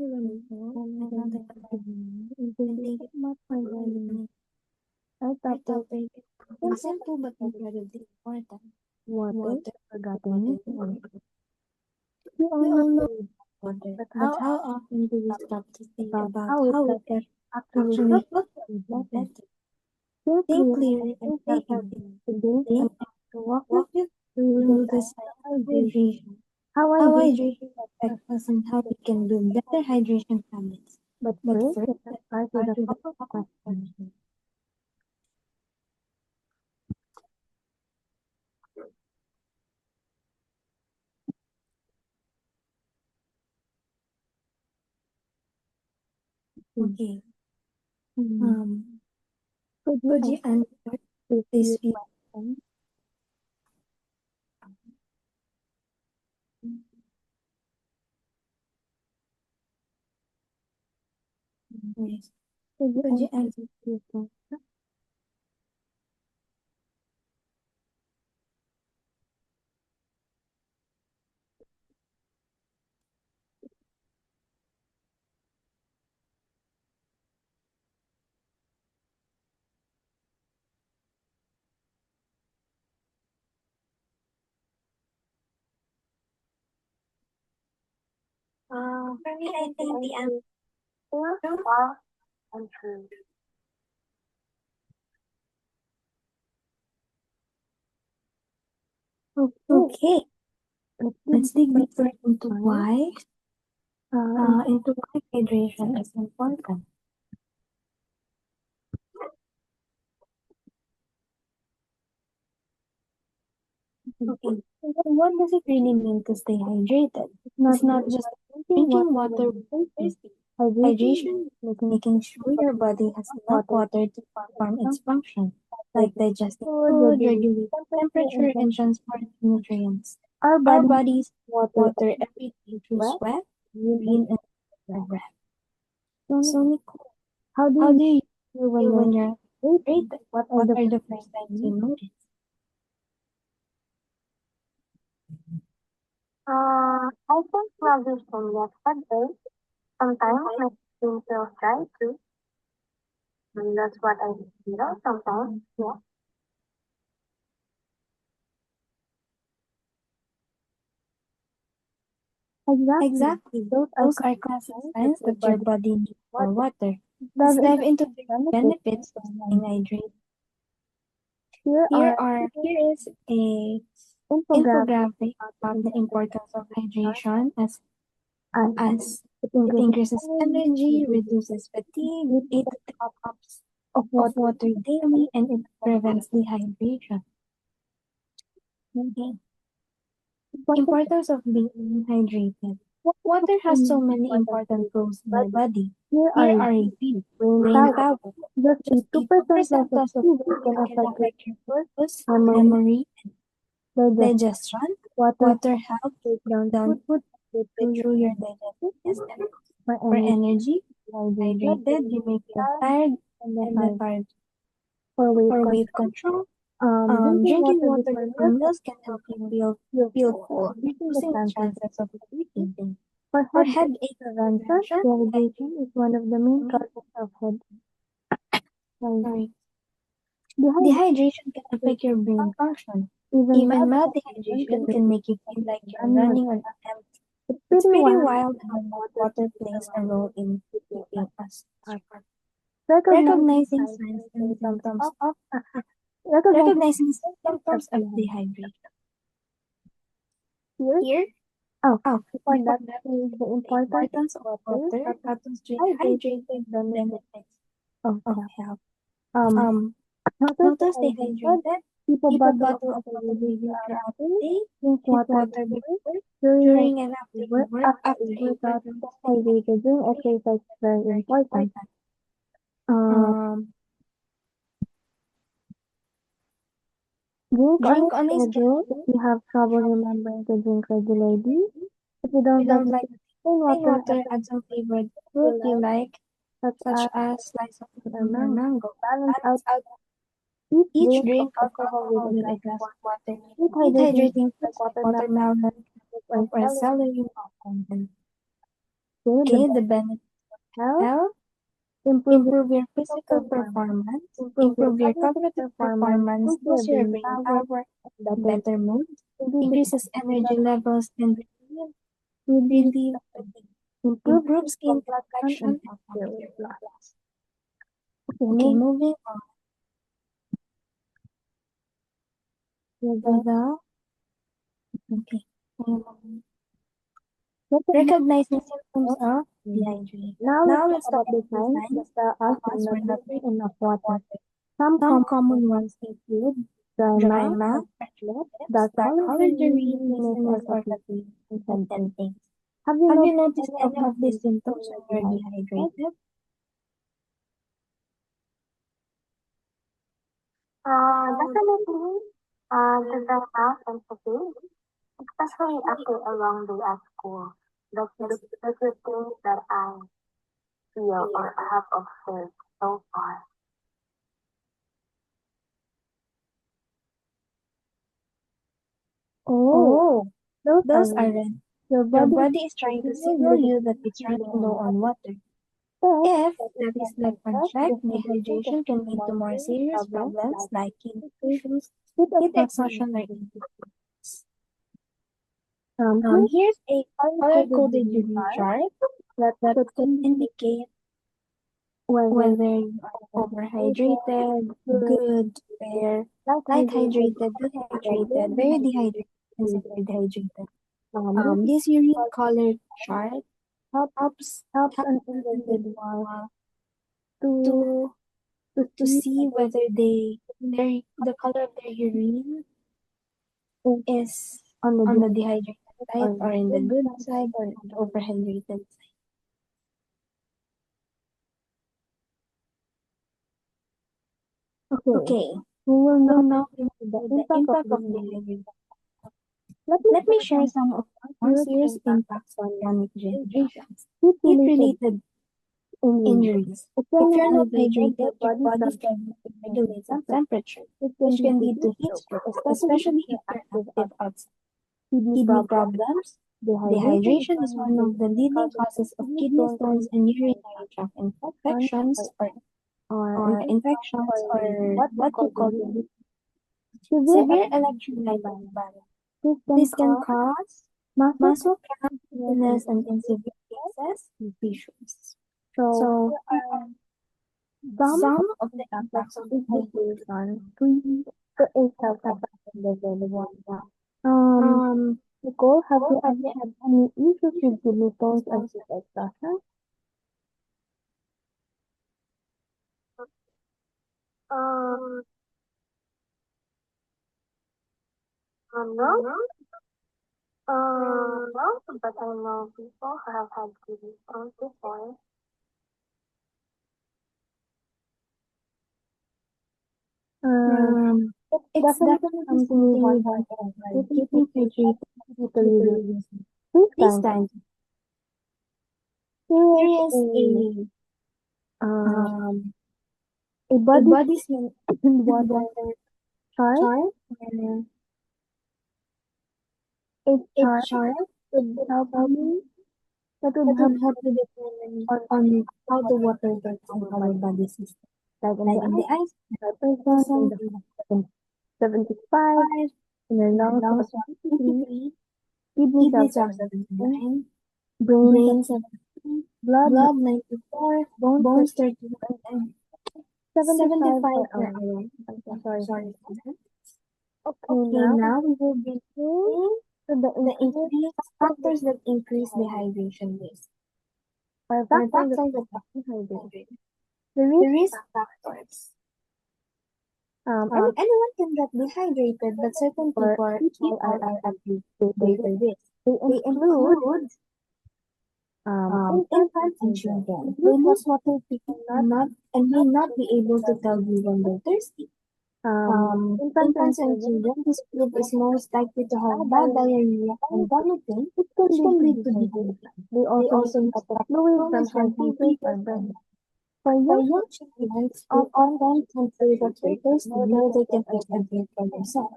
And thank you so much for joining me. Our topic is simple but incredibly important. water, Water, forgotten forgotten. nutrient. We all We know all know food, water, but but how how often often do do we we stop stop to to think think about about how it how can it can actually actually help us help live us better? better? Think Think clearly clearly and and stay stay healthy. healthy. Today, Today, I'm I'm going to walk you walk you through the through the science science of of hydration, hydration, how how hydration hydration affects affects us, us, and how we can build better hydration habits. but But first, first, let's let's start with start a with a couple of couple of questions. questions. Okay. Hmm. Um, Could you could you answer answer these few this few questions? questions? Could you Could you answer answer? these few questions? For me, I think the answer True, is false, and true. Okay, okay. let's dig Let's dig deeper deeper into into why into into why hydration is important. Okay. What does it really mean to stay hydrated? it's not It's not just just drinking drinking water when water you're when thirsty. you're thirsty. Hydration Hydration is is making making sure sure your your body has body has enough enough water water to to perform its function, function, like like digesting digesting food, food, regulating regulating temperature, and temperature, and transporting nutrients. our Our body needs bodies water water every day through sweat, sweat, urine, and urine, and breath. breath. So, So, Nicole, how do how you do you feel when feel you're when you're hydrated? hydrated? What are What the are first the things first signs you you notice? notice? I think sluggish can get headache. Sometimes my skin feels dry too. And that's what I feel sometimes. Yeah. Exactly. Exactly. Those are Those are classic classic signs that signs your that your body body needs needs more water. water. Dive Let's into dive into the the benefits of benefits of staying staying hydrated. hydrated. Here are Here is a infographics infographic about the about the importance importance of of hydration hydration as as it it increases increases energy, energy, reduces reduces fatigue, need 8 to 10 cup cups of of water water daily, and it prevents dehydration. Okay. important. Importance of being hydrated. Water has Water so has so many many important important things, roles in but our body. here Here are are a few. brain Brain power. power. Just a Just a 2% loss 2% of loss of fluid can fluid can affect your affect your focus, focus, memory, memory, digestion. digestion. Water Water helps break break down down food food through your through your digestive digestive system. for For energy. energy, Hydrated, hydrated, you you may may feel feel tired tired and and lethargic. lethargic. For weight For weight control, control, drinking drinking water water before before meals can meals can help help you you feel feel full, full, reducing the reducing the chances of chances of overeating. overeating. For For headache headache prevention, prevention, dehydration is one of the main hydration, causes of headache. Sorry. sorry, Dehydration dehydration can affects affect your your brain function. even Even mild mild dehydration can dehydration make can you make you feel feel like like you're you're running on running on empty. empty. It's It's pretty pretty wild wild how how water water plays a plays a role role in in keeping keeping us us sharp. sharp. Recognizing Recognizing signs signs and and symptoms symptoms of of recognizing recognizing symptoms of symptoms of dehydration. dehydration. Here, Here, oh, before before that that, is the the importance of importance of water, water, how to how to stay stay hydrated, hydrated, and and benefits benefits of of health. health. Um, Um, how to how stay to stay hydrated? hydrated? Keep a Keep a bottle of bottle of water water with you with you throughout throughout the the day. day. Drink Drink water water before, before, during, and during, and after after work. you work, After after you you work work out, out. stay hydrated. During exercise is very Very important. important. Um, Um, drink on a Drink on a schedule if schedule. you have trouble remembering to drink regularly. If you don't You like don't to like take plain plain water, add water, some add some flavored fruit fruit you you like, like, such such as as slice of lemon or lemon or mango. mango. Balance out Balance out each each drink drink of of alcohol with alcohol a with a glass of glass of water. water. Eat Eat hydrating fruits hydrating like fruits like watermelon, watermelon, or or celery. celery, or onion. Okay, the benefits of health, improve your physical performance, improve your cognitive performance, boost your brain power, better mood, increases energy levels and relieve fatigue, improve skin complexion and hair loss. Okay, moving on to the okay. Recognizing symptoms of dehydration. Now let's talk about the signs that tell us we're not drinking enough water. Some common ones include dry mouth, dark-colored urine, dizziness or fatigue, and fainting. Have you noticed any of these symptoms when you're dehydrated? Definitely, the dry mouth and fatigue, especially after a long day at school. That's the things that I feel or have observed so far. Oh, those are red. Your body is trying to signal you that it's running low on water. If that is left unchecked, dehydration can lead to more serious problems like kidney issues, heat exhaustion, or injuries. Here's a color-coded urine chart that could indicate whether you are overhydrated, good, fair, light hydrated, dehydrated, very dehydrated, and severely dehydrated. This urine color chart helps an individual to see whether the color of their urine is on the dehydrated side or in the good side or the overhydrated side. Okay, we will now go into the impact of dehydration. Let me share some of the more serious impacts on chronic dehydration. Heat-related injuries. If you're not hydrated, your body can regulate the temperature, which can lead to heat stroke, especially if you're active outside. Kidney problems. Dehydration is one of the leading causes of kidney stones and urinary tract infections or infections or what you call severe electrolyte imbalance. This can cause muscle cramp, weakness, and in severe cases, issues. So, some of the impacts of dehydration, 3 to 8 level 1. Nicole, have you ever had any issues with kidney stones and heat exhaustion? Um, no, no, but I know people who have had kidney stones before. It's definitely something we want to avoid. Keeping hydrated is this time. Here is a body smear and water chart. A chart would help you that would help you determine on how the water gets in our body system. Like in the eyes, 5%, in the 75, in the lungs, 53, kidneys are 79, brain 73, blood 94, bones 31, and 75 per hour. I'm sorry for that. Okay, now we will be going to the increased factors that increase dehydration risk. Or factors that dehydrate. The risk factors. Anyone can get dehydrated, but certain people are at greater risk. They include infants and children. They lose water and may not be able to tell you when they're thirsty. Infants and children, this group is most likely to have bad diarrhea and vomiting, which can lead to dehydration. They also lose fluid from heavy or breath. For young children, who often can say that they're thirsty, know they can take a drink for themselves.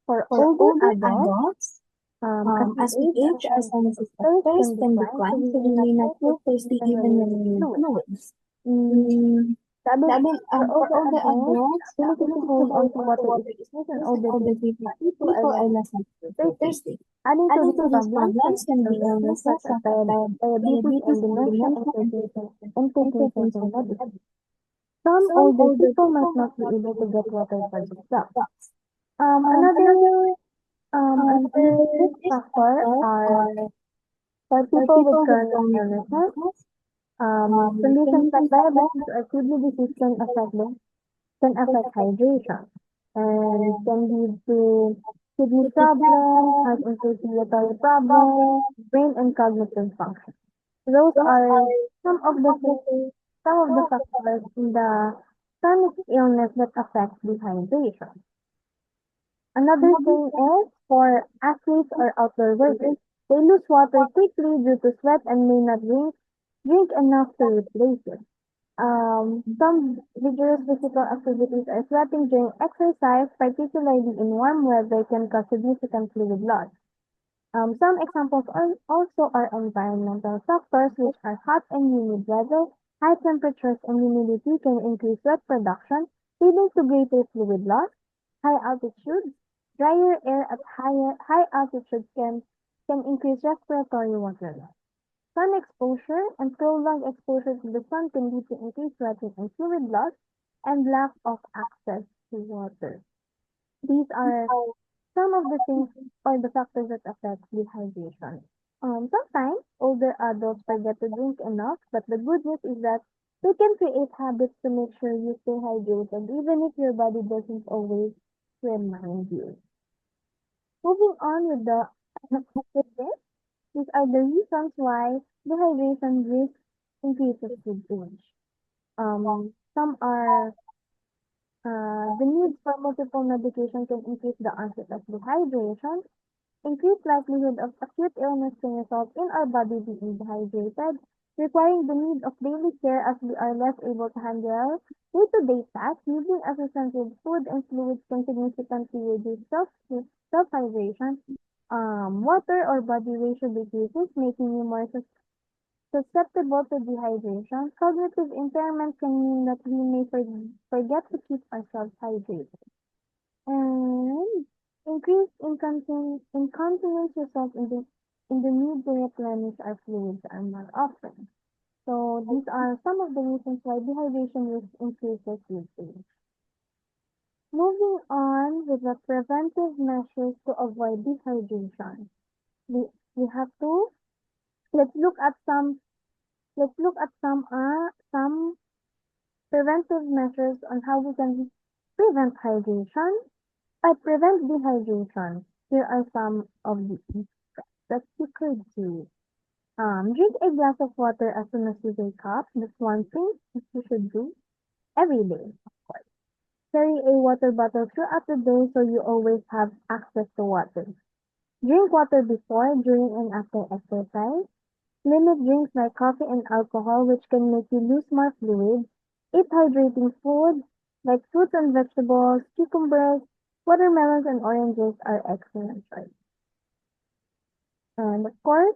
For older adults, As we age, our senses of thirst can decline, so we may not feel thirsty even when we need fluids. Mm, for older adults, we we need need to to hold hold on to on to water water issues issues and and older older people are less likely to feel thirsty. Adding to these problems can be illnesses such as diabetes and dementia and hypertension and diabetes. Some older people might not be able to get water for themselves. Another risk factor are for people with chronic illnesses. Conditions like diabetes or kidney disease can affect hydration and can lead to kidney problems, heart and circulatory problems, brain and cognitive function. Those are some of the some of the factors in the chronic illness that affect dehydration. Another thing is for athletes or outdoor workers, they lose water quickly due to sweat and may not drink enough to replace it. Some vigorous physical activities or sweating during exercise, particularly in warm weather, can cause significant fluid loss. Some examples also are environmental factors, which are hot and humid weather. High temperatures and humidity can increase sweat production, leading to greater fluid loss. High altitudes, drier air at high altitudes can increase respiratory water loss. Sun exposure and prolonged exposure to the sun can lead to increased sweating and fluid loss and lack of access to water. These are some of the things or the factors that affect dehydration. Sometimes older adults forget to drink enough, but the good news is that you can create habits to make sure you stay hydrated, even if your body doesn't always remind you. Moving on with with this, these are the reasons why dehydration risk increases with age. Some are the need for multiple medication can increase the onset of dehydration. Increased likelihood of acute illness can result in our body being dehydrated, requiring the need of daily care as we are less able to handle day-to-day tasks. Using assistance with food and fluids can significantly reduce self-hydration. Water or body ratio decreases, making you more susceptible to dehydration. Cognitive impairment can mean that we may forget to keep ourselves hydrated. And increased incontinence results in the need to replenish our fluids and more often. So these are some of the reasons why dehydration risk increases with age. Moving on with the preventive measures to avoid dehydration. We, we have to let's look at some preventive measures on how we can prevent hydration. Prevent dehydration. Here are some of the steps that you could do. Drink a glass of water as soon as you wake up. That's one thing that you should do every day. Carry a water bottle throughout the day so you always have access to water. Drink water before, during, and after exercise. Limit drinks like coffee and alcohol, which can make you lose more fluids. Eat hydrating food like fruits and vegetables, cucumbers, watermelons, and oranges are excellent choices. And of course,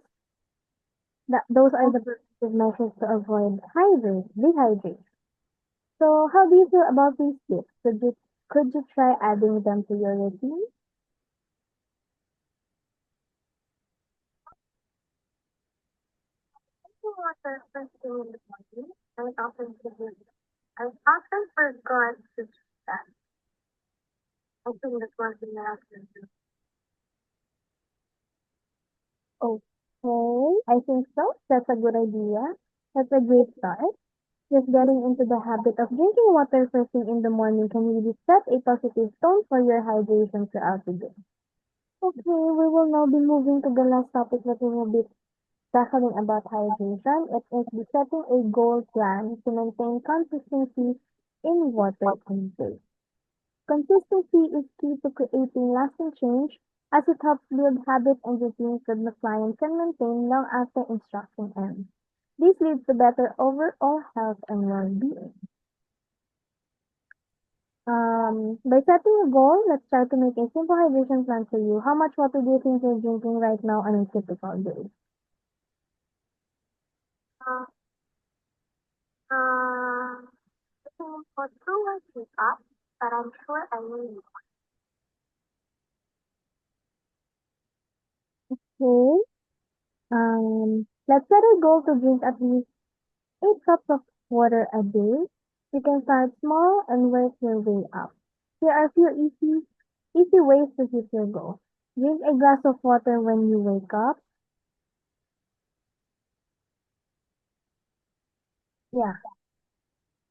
those are the preventive measures to avoid dehydration. So, how do you feel about these tips? Could you try adding them to your routine? Drinking water first thing in the morning, I often forgot to do that. I think that's one thing that I can do. Okay, I think so. That's a good idea. That's a great start. Just getting into the habit of drinking water first thing in the morning can really set a positive tone for your hydration throughout the day. Okay, we will now be moving to the last topic that we will be tackling about hydration. It is the setting a goal plan to maintain consistency in water intake. Consistency is key to creating lasting change as it helps build habits and routines that the client can maintain long after instruction ends. This leads to better overall health and well-being. By setting a goal, let's try to make a simple hydration plan for you. How much water do you think you're drinking right now on a typical day? Uh, uh, I think for 2 weeks up, but I'm sure I will. Okay. Let's set a goal to drink at least 8 cups of water a day. You can start small and work your way up. Here are a few easy ways to hit your goal. Drink a glass of water when you wake up. Yeah.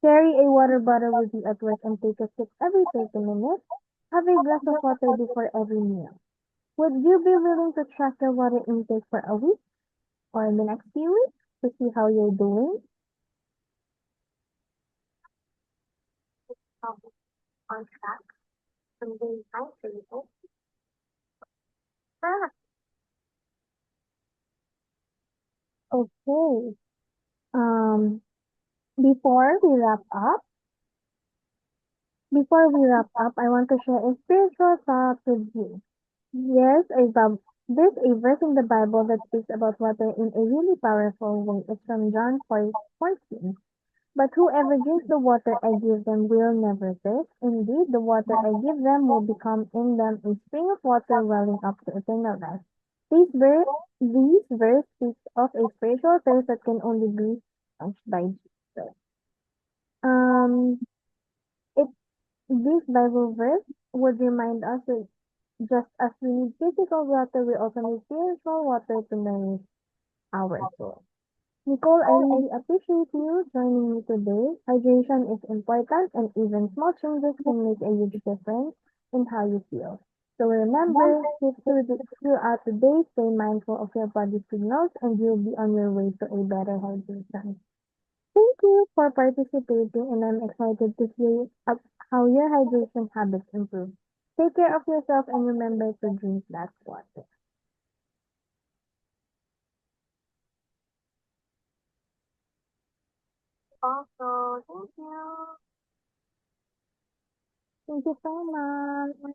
Carry a water bottle with you at work and take a sip every 30 minutes. Have a glass of water before every meal. Would you be willing to track your water intake for a week or in the next few weeks to see how you're doing? Um, on track and being hydrated. Sure. Okay. Um, before we wrap up, I want to share a spiritual thought with you. There's a verse in the Bible that speaks about water in a really powerful way. It's from John 4:14. But whoever drinks the water I give them will never thirst. Indeed, the water I give them will become in them a spring of water welling up to eternal life. These verse speaks of a spiritual thirst that can only be quenched by Jesus. Um, it This Bible verse would remind us that just as we need physical water, we also need spiritual water to nourish our soul. Nicole, I really appreciate you joining me today. Hydration is important, and even small changes can make a huge difference in how you feel. So remember, throughout the day, stay mindful of your body signals, and you'll be on your way to a better hydration. Thank you for participating, and I'm excited to hear how your hydration habits improve. Take care of yourself and remember to drink that water. Also, thank you. Thank you so much.